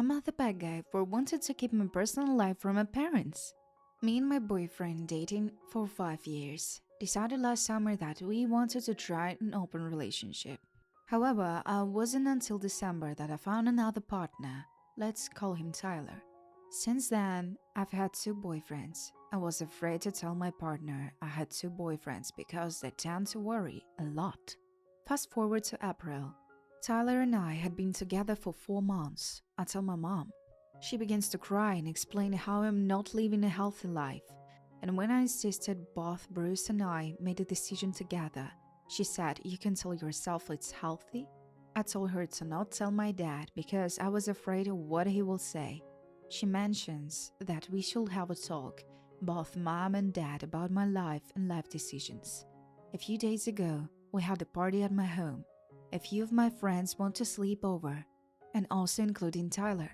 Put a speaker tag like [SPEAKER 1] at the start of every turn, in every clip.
[SPEAKER 1] I'm not the bad guy for wanting to keep my personal life from my parents. Me and my boyfriend, dating for 5 years, decided last summer that we wanted to try an open relationship. However, it wasn't until December that I found another partner. Let's call him Tyler. Since then, I've had two boyfriends. I was afraid to tell my partner I had two boyfriends because they tend to worry a lot. Fast forward to April. Tyler and I had been together for 4 months. I tell my mom. She begins to cry and explain how I'm not living a healthy life. And when I insisted both Bruce and I made a decision together, she said, "You can tell yourself it's healthy?" I told her to not tell my dad because I was afraid of what he will say. She mentions that we should have a talk, both mom and dad, about my life and life decisions. A few days ago, we had a party at my home. A few of my friends want to sleep over, and also including Tyler.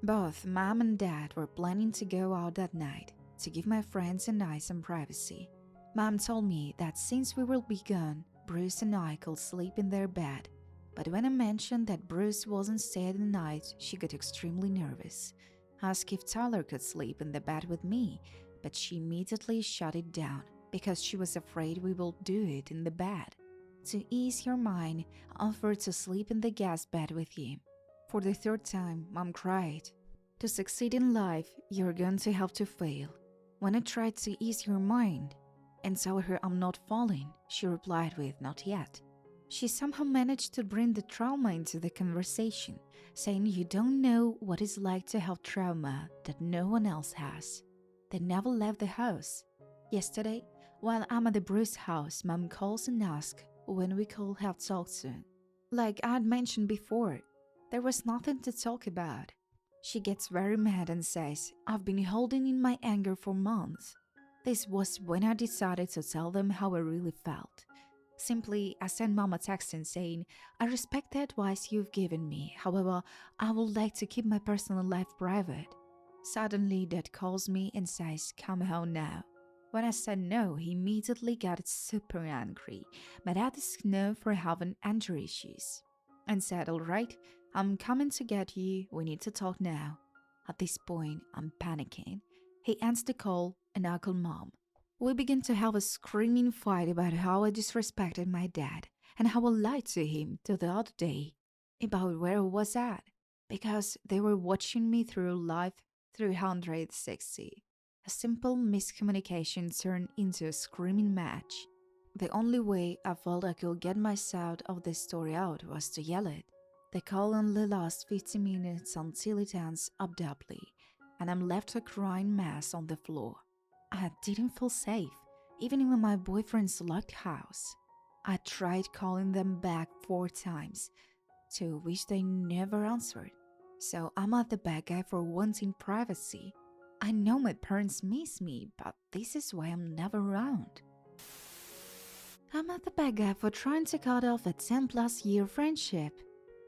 [SPEAKER 1] Both mom and dad were planning to go out that night to give my friends and I some privacy. Mom told me that since we will be gone, Bruce and I could sleep in their bed. But when I mentioned that Bruce wasn't staying the night, she got extremely nervous. Asked if Tyler could sleep in the bed with me, but she immediately shut it down because she was afraid we will do it in the bed. To ease her mind, I offered to sleep in the guest bed with him. For the third time, Mom cried. To succeed in life, you're going to have to fail. When I tried to ease her mind and tell her I'm not falling, she replied with, "Not yet." She somehow managed to bring the trauma into the conversation, saying you don't know what it's like to have trauma that no one else has. They never left the house. Yesterday, while I'm at the Bruce house, Mom calls and asks when we could have talked soon. Like I had mentioned before, there was nothing to talk about. She gets very mad and says, "I've been holding in my anger for months." This was when I decided to tell them how I really felt. Simply, I sent Mom a text and saying, "I respect the advice you've given me, however, I would like to keep my personal life private." Suddenly, Dad calls me and says, "Come home now." When I said no, he immediately got super angry. My dad is known for having anger issues. And said, "All right, I'm coming to get you. We need to talk now." At this point, I'm panicking. He ends the call and I call Mom. We begin to have a screaming fight about how I disrespected my dad and how I lied to him the other day about where I was at because they were watching me through Life 360. A simple miscommunication turned into a screaming match. The only way I felt I could get my side of the story out was to yell it. The call only lasts 15 minutes until it ends abruptly, and I'm left a crying mess on the floor. I didn't feel safe, even in my boyfriend's locked house. I tried calling them back 4 times, to which they never answered. So I'm not the bad guy for wanting privacy. I know my parents miss me, but this is why I'm never around. I'm not the bad guy for trying to cut off a 10 plus year friendship.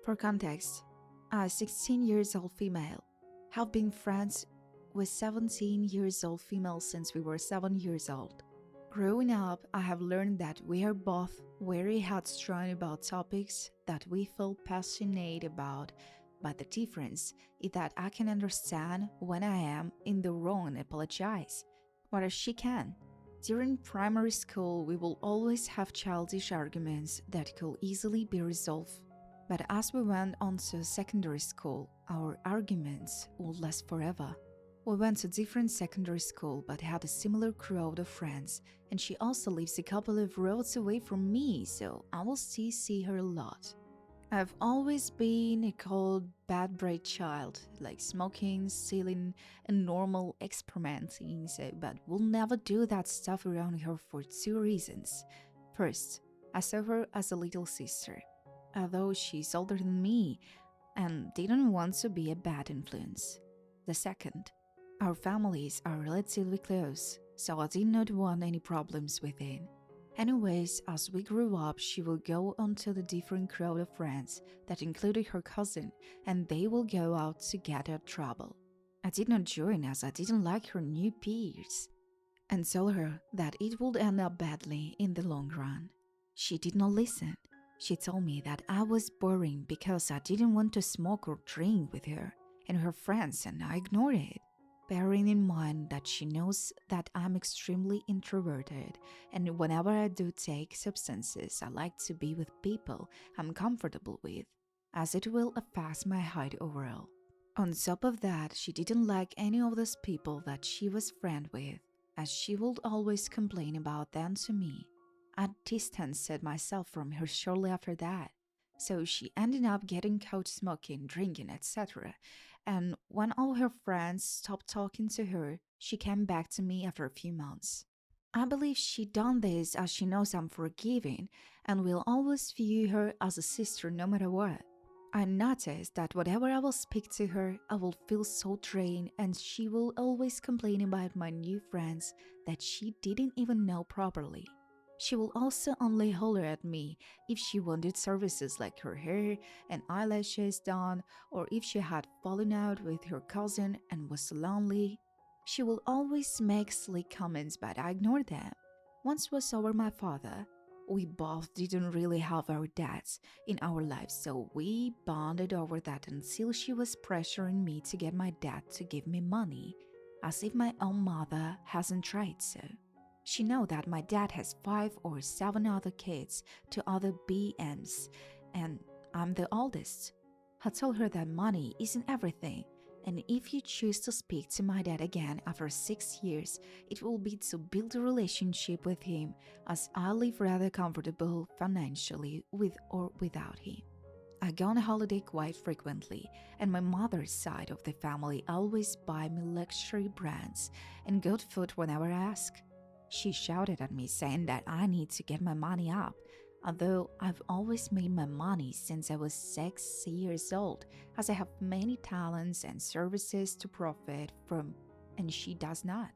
[SPEAKER 1] For context, a 16 years old female have been friends with 17 years old female since we were 7 years old. Growing up, I have learned that we are both very headstrong about topics that we feel passionate about, but the difference is that I can understand when I am in the wrong and apologize, whereas she can. During primary school, we will always have childish arguments that could easily be resolved. But as we went on to secondary school, our arguments would last forever. We went to different secondary school but had a similar crowd of friends, and she also lives a couple of roads away from me, so I will still see her a lot. I've always been a cold, bad brain child, like smoking, stealing, and normal experimenting, but will never do that stuff around her for 2 reasons. First, I saw her as a little sister, although she's older than me, and didn't want to be a bad influence. The second, our families are relatively close, so I did not want any problems within. Anyways, as we grew up, she will go onto the different crowd of friends that included her cousin, and they will go out to get her trouble. I did not join as I didn't like her new peers, and told her that it would end up badly in the long run. She did not listen. She told me that I was boring because I didn't want to smoke or drink with her, and her friends, and I ignored it. Bearing in mind that she knows that I'm extremely introverted, and whenever I do take substances, I like to be with people I'm comfortable with, as it will affect my height overall. On top of that, she didn't like any of those people that she was friend with, as she would always complain about them to me. I distanced myself from her shortly after that, so she ended up getting caught smoking, drinking, etc. And when all her friends stopped talking to her, she came back to me after a few months. I believe she done this as she knows I'm forgiving and will always view her as a sister no matter what. I noticed that whenever I will speak to her, I will feel so drained and she will always complain about my new friends that she didn't even know properly. She will also only holler at me if she wanted services like her hair and eyelashes done, or if she had fallen out with her cousin and was lonely. She will always make slick comments, but I ignored them. Once was over my father. We both didn't really have our dads in our lives, so we bonded over that until she was pressuring me to get my dad to give me money, as if my own mother hasn't tried so. She know that my dad has 5 or 7 other kids to other BMs, and I'm the oldest. I told her that money isn't everything, and if you choose to speak to my dad again after 6 years, it will be to build a relationship with him, as I live rather comfortable financially with or without him. I go on holiday quite frequently, and my mother's side of the family always buy me luxury brands and good food whenever I ask. She shouted at me saying that I need to get my money up, although I've always made my money since I was 6 years old, as I have many talents and services to profit from, and she does not.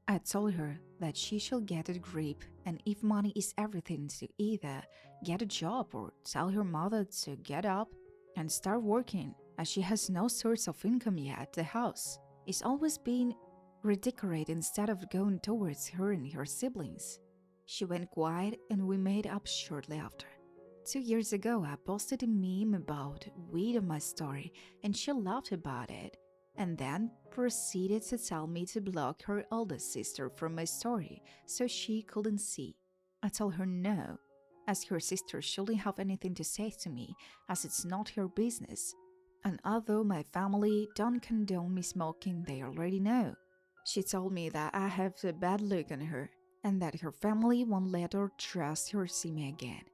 [SPEAKER 1] I told her that she should get a grip, and if money is everything, to either get a job or tell her mother to get up and start working, as she has no source of income yet. The house is always being redecorated instead of going towards her and her siblings. She went quiet and we made up shortly after. 2 years ago, I posted a meme about weed on my story and she laughed about it, and then proceeded to tell me to block her oldest sister from my story so she couldn't see. I told her no, as her sister shouldn't have anything to say to me, as it's not her business. And although my family don't condone me smoking, they already know. She told me that I have a bad look on her, and that her family won't let her trust her see me again.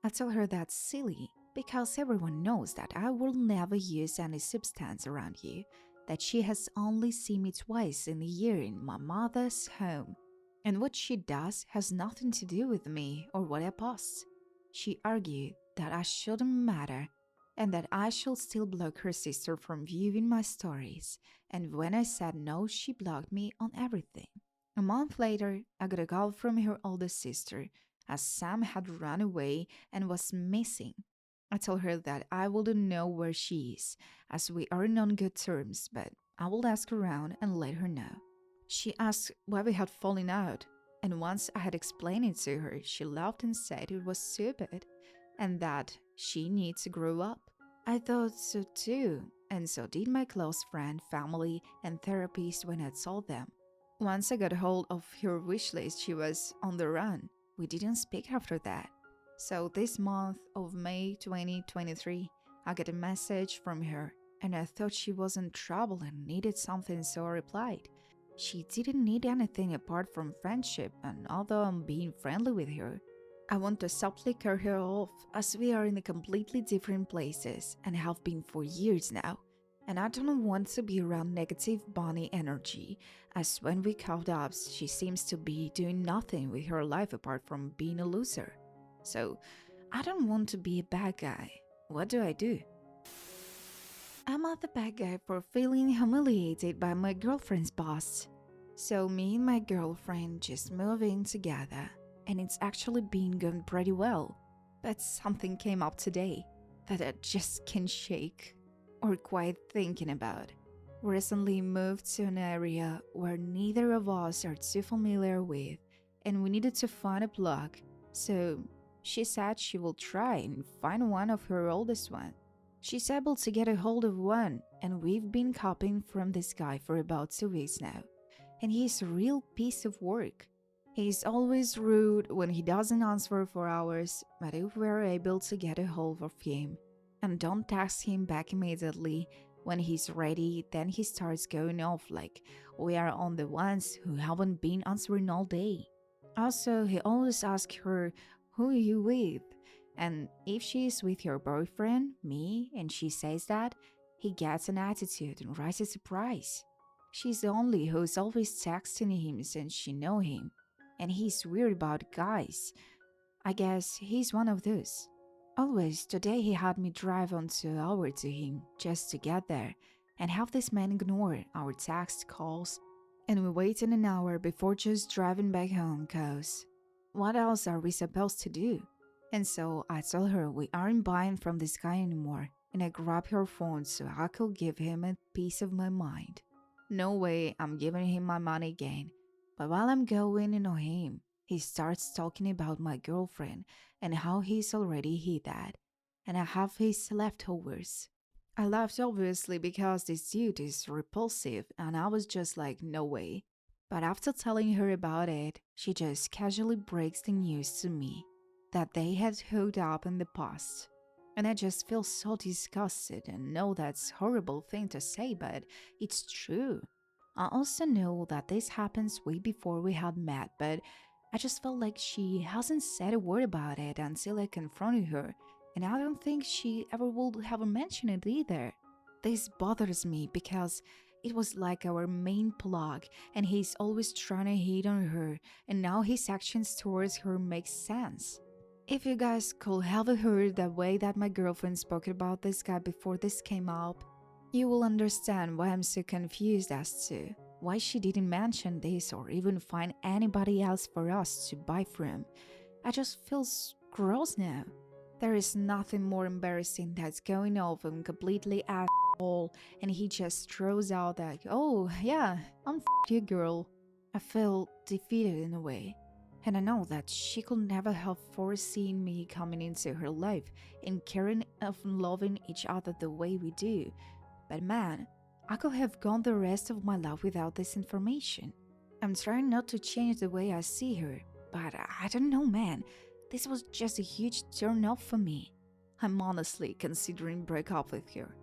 [SPEAKER 1] I told her that's silly, because everyone knows that I will never use any substance around you, that she has only seen me twice in a year in my mother's home, and what she does has nothing to do with me or what I post. She argued that I shouldn't matter, and that I should still block her sister from viewing my stories, and when I said no, she blocked me on everything. A month later, I got a call from her oldest sister, as Sam had run away and was missing. I told her that I wouldn't know where she is, as we aren't on good terms, but I would ask around and let her know. She asked why we had fallen out, and once I had explained it to her, she laughed and said it was stupid, and that she needs to grow up. I thought so too, and so did my close friend, family, and therapist when I told them. Once I got hold of her wish list, she was on the run. We didn't speak after that. So this month of May 2023, I got a message from her, and I thought she was in trouble and needed something, so I replied. She didn't need anything apart from friendship, and although I'm being friendly with her, I want to softly cut her off, as we are in completely different places and have been for years now. And I don't want to be around negative Bonnie energy, as when we caught up, she seems to be doing nothing with her life apart from being a loser. So, I don't want to be a bad guy. What do I do? I'm not the bad guy for feeling humiliated by my girlfriend's boss. So me and my girlfriend just moved in together, and it's actually been going pretty well. But something came up today that I just can't shake or quite thinking about. We recently moved to an area where neither of us are too familiar with, and we needed to find a plug, so she said she will try and find one of her oldest one. She's able to get a hold of one, and we've been copying from this guy for about 2 weeks now. And he's a real piece of work. He's always rude when he doesn't answer for hours, but if we're able to get a hold of him and don't text him back immediately when he's ready, then he starts going off like we are on the ones who haven't been answering all day. Also, he always asks her, "Who are you with?" And if she's with your boyfriend, me, and she says that, he gets an attitude and raises the price. She's the only who's always texting him since she know him. And he's weird about guys. I guess he's one of those. Always, today he had me drive on 2 hours to him just to get there, and have this man ignore our text calls, and we waited an hour before just driving back home, cause what else are we supposed to do? And so I told her we aren't buying from this guy anymore, and I grabbed her phone so I could give him a piece of my mind. No way I'm giving him my money again. But while I'm going in on him, he starts talking about my girlfriend and how he's already hit that, and I have his leftovers. I laughed obviously because this dude is repulsive, and I was just like, no way. But after telling her about it, she just casually breaks the news to me that they had hooked up in the past. And I just feel so disgusted and know that's a horrible thing to say, but it's true. I also know that this happens way before we had met, but I just felt like she hasn't said a word about it until I confronted her, and I don't think she ever would have mentioned it either. This bothers me because it was like our main plug, and he's always trying to hit on her, and now his actions towards her make sense. If you guys could have heard the way that my girlfriend spoke about this guy before this came up, you will understand why I'm so confused as to why she didn't mention this or even find anybody else for us to buy from. I just feel gross now. There is nothing more embarrassing that's going off and completely asshole, and he just throws out that, "Oh yeah, I'm you girl." I feel defeated in a way. And I know that she could never have foreseen me coming into her life and caring of loving each other the way we do. But man, I could have gone the rest of my life without this information. I'm trying not to change the way I see her, but I don't know, man. This was just a huge turn off for me. I'm honestly considering break up with her.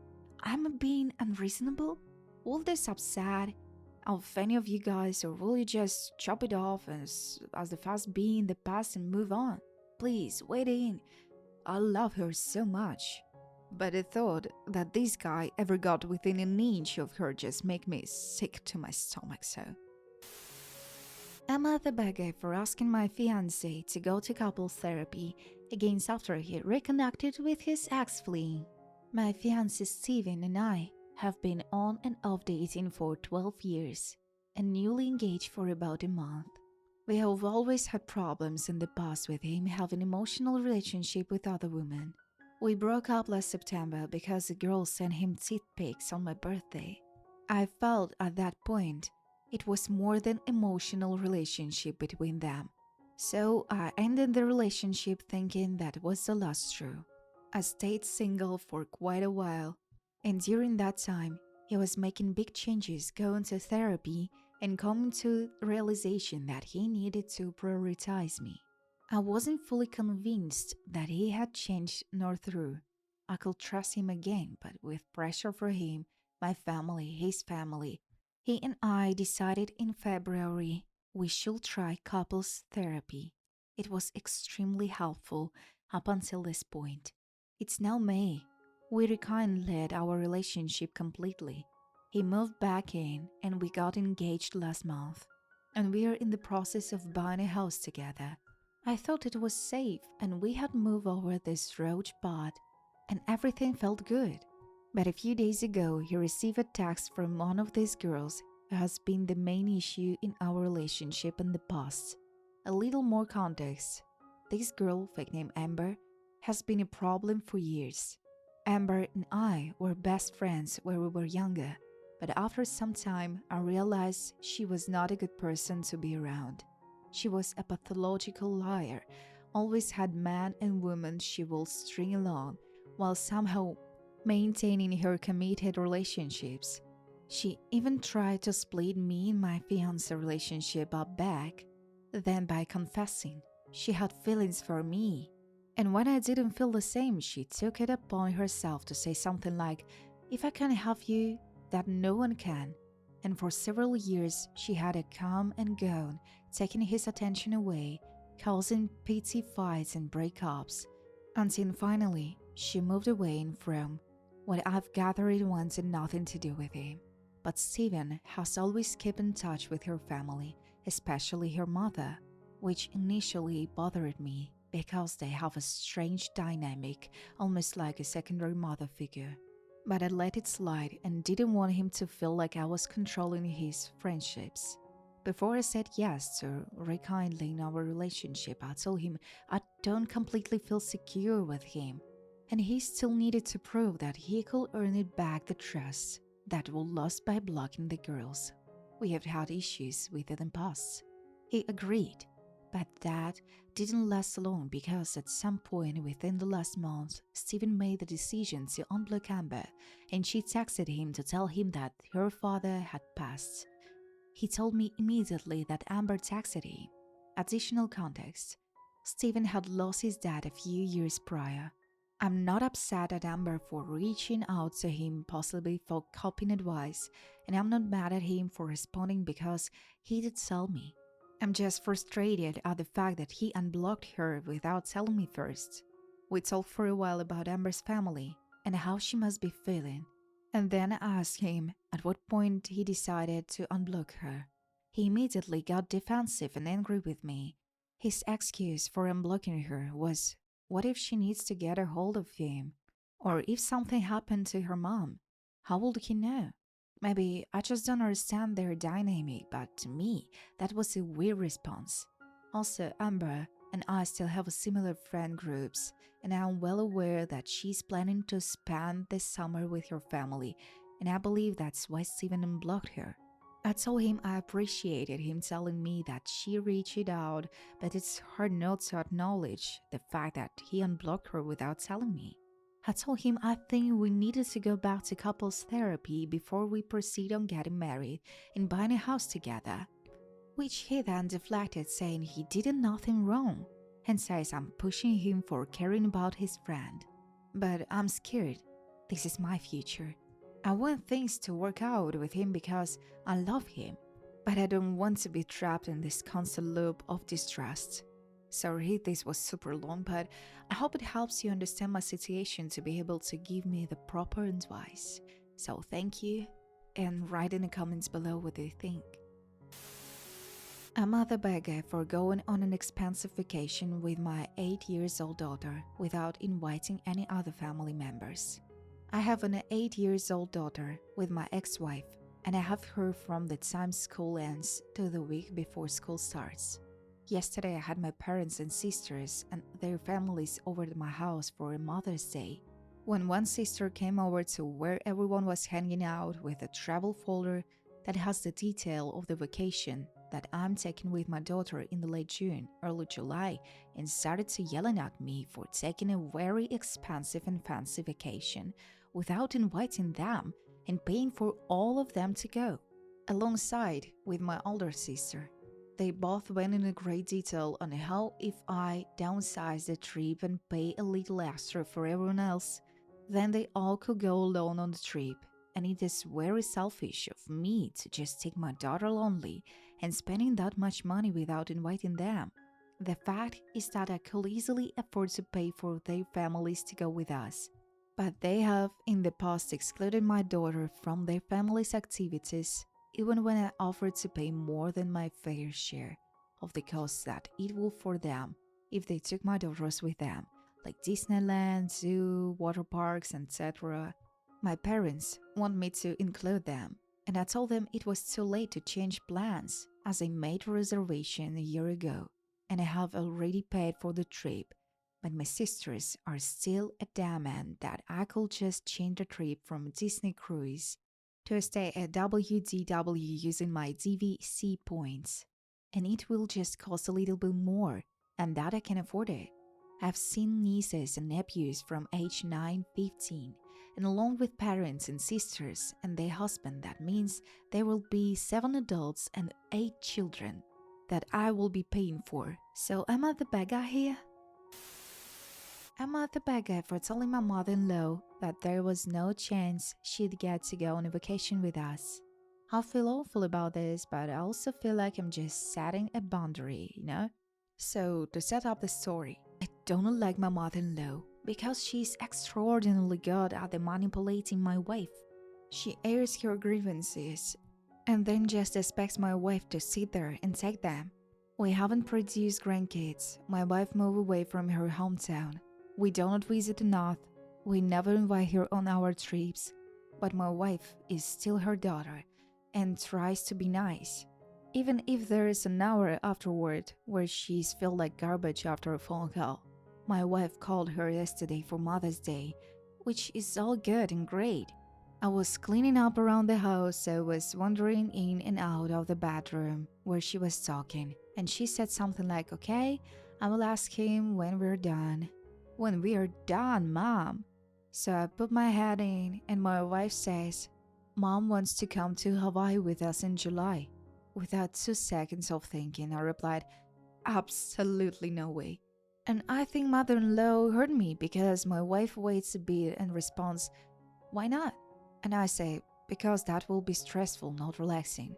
[SPEAKER 1] I'm being unreasonable? Will this upset of any of you guys, or will you just chop it off as the past be in the past and move on? Please, wait in. I love her so much. But the thought that this guy ever got within an inch of her just make me sick to my stomach, so. Emma the beggar for asking my fiancé to go to couples therapy again after he reconnected with his ex-flea. My fiancé Steven and I have been on and off dating for 12 years and newly engaged for about a month. We have always had problems in the past with him having emotional relationship with other women. We broke up last September because a girl sent him teeth pics on my birthday. I felt at that point it was more than emotional relationship between them. So I ended the relationship thinking that was the last straw. I stayed single for quite a while, and during that time, he was making big changes, going to therapy, and coming to the realization that he needed to prioritize me. I wasn't fully convinced that he had changed nor through. I could trust him again, but with pressure for him, my family, his family, he and I decided in February we should try couples therapy. It was extremely helpful up until this point. It's now May. We rekindled our relationship completely. He moved back in and we got engaged last month. And we are in the process of buying a house together. I thought it was safe and we had moved over this road path and everything felt good. But a few days ago, he received a text from one of these girls who has been the main issue in our relationship in the past. A little more context. This girl, fake name Amber, has been a problem for years. Amber and I were best friends when we were younger, but after some time, I realized she was not a good person to be around. She was a pathological liar, always had man and woman she will string along, while somehow maintaining her committed relationships. She even tried to split me and my fiancé relationship up back, then by confessing she had feelings for me. And when I didn't feel the same, she took it upon herself to say something like, "If I can have you, that no one can." And for several years, she had a come and gone, taking his attention away, causing petty fights and breakups, until finally she moved away and from what I've gathered it wanted nothing to do with him. But Steven has always kept in touch with her family, especially her mother, which initially bothered me because they have a strange dynamic, almost like a secondary mother figure. But I let it slide and didn't want him to feel like I was controlling his friendships. Before I said yes to rekindling our relationship, I told him I don't completely feel secure with him, and he still needed to prove that he could earn it back the trust that was lost by blocking the girls we have had issues with in the past. He agreed, but that didn't last long because at some point within the last month, Stephen made the decision to unblock Amber, and she texted him to tell him that her father had passed. He told me immediately that Amber texted him. Additional context: Stephen had lost his dad a few years prior. I'm not upset at Amber for reaching out to him, possibly for coping advice, and I'm not mad at him for responding because he did tell me. I'm just frustrated at the fact that he unblocked her without telling me first. We talked for a while about Amber's family and how she must be feeling, and then I asked him at what point he decided to unblock her. He immediately got defensive and angry with me. His excuse for unblocking her was, what if she needs to get a hold of him? Or if something happened to her mom? How would he know? Maybe I just don't understand their dynamic, but to me, that was a weird response. Also, Amber and I still have similar friend groups, and I'm well aware that she's planning to spend this summer with her family, and I believe that's why Steven unblocked her. I told him I appreciated him telling me that she reached out, but it's hard not to acknowledge the fact that he unblocked her without telling me. I told him I think we needed to go back to couples therapy before we proceed on getting married and buying a house together, which he then deflected, saying he did nothing wrong, and says I'm pushing him for caring about his friend. But I'm scared. This is my future. I want things to work out with him because I love him, but I don't want to be trapped in this constant loop of distrust. Sorry, this was super long, but I hope it helps you understand my situation to be able to give me the proper advice. So thank you, and write in the comments below what you think. I'm at the beggar for going on an expensive vacation with my 8-year-old daughter without inviting any other family members. I have an 8-year-old daughter with my ex-wife, and I have her from the time school ends to the week before school starts. Yesterday I had my parents and sisters and their families over at my house for a Mother's Day. When one sister came over to where everyone was hanging out with a travel folder that has the detail of the vacation that I'm taking with my daughter in the late June, early July, and started to yelling at me for taking a very expensive and fancy vacation without inviting them and paying for all of them to go, alongside with my older sister. They both went in great detail on how if I downsize the trip and pay a little extra for everyone else, then they all could go alone on the trip, and it is very selfish of me to just take my daughter only and spending that much money without inviting them. The fact is that I could easily afford to pay for their families to go with us, but they have in the past excluded my daughter from their family's activities, even when I offered to pay more than my fair share of the costs that it would for them if they took my daughters with them, like Disneyland, zoo, water parks, etc. My parents want me to include them, and I told them it was too late to change plans as I made a reservation a year ago, and I have already paid for the trip. But my sisters are still adamant that I could just change the trip from a Disney cruise to a stay at WDW using my DVC points, and it will just cost a little bit more, and that I can afford it. I've seen nieces and nephews from age 9-15 and along with parents and sisters and their husband, that means there will be 7 adults and 8 children that I will be paying for. So am I the bad guy here? Am I the bad guy for telling my mother-in-law that there was no chance she'd get to go on a vacation with us? I feel awful about this, but I also feel like I'm just setting a boundary, you know? So, to set up the story, I don't like my mother-in-law because she's extraordinarily good at manipulating my wife. She airs her grievances and then just expects my wife to sit there and take them. We haven't produced grandkids. My wife moved away from her hometown. We don't visit the north. We never invite her on our trips. But my wife is still her daughter and tries to be nice. Even if there is an hour afterward where she's felt like garbage after a phone call. My wife called her yesterday for Mother's Day, which is all good and great. I was cleaning up around the house, so I was wandering in and out of the bedroom where she was talking, and she said something like, "Okay, I will ask him when we're done." When we are done, Mom. So I put my head in, and my wife says, "Mom wants to come to Hawaii with us in July." Without 2 seconds of thinking, I replied, "Absolutely no way." And I think mother-in-law heard me because my wife waits a bit and responds, "Why not?" And I say, "Because that will be stressful, not relaxing."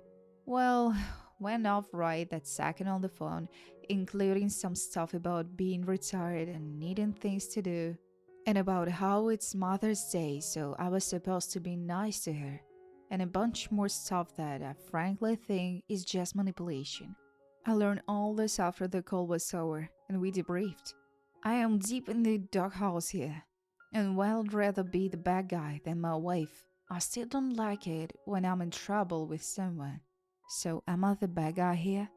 [SPEAKER 1] Well, went off right that second on the phone, including some stuff about being retired and needing things to do, and about how it's Mother's Day, so I was supposed to be nice to her, and a bunch more stuff that I frankly think is just manipulation. I learned all this after the call was over, and we debriefed. I am deep in the doghouse here, and while I'd rather be the bad guy than my wife, I still don't like it when I'm in trouble with someone. So am I the bad guy here?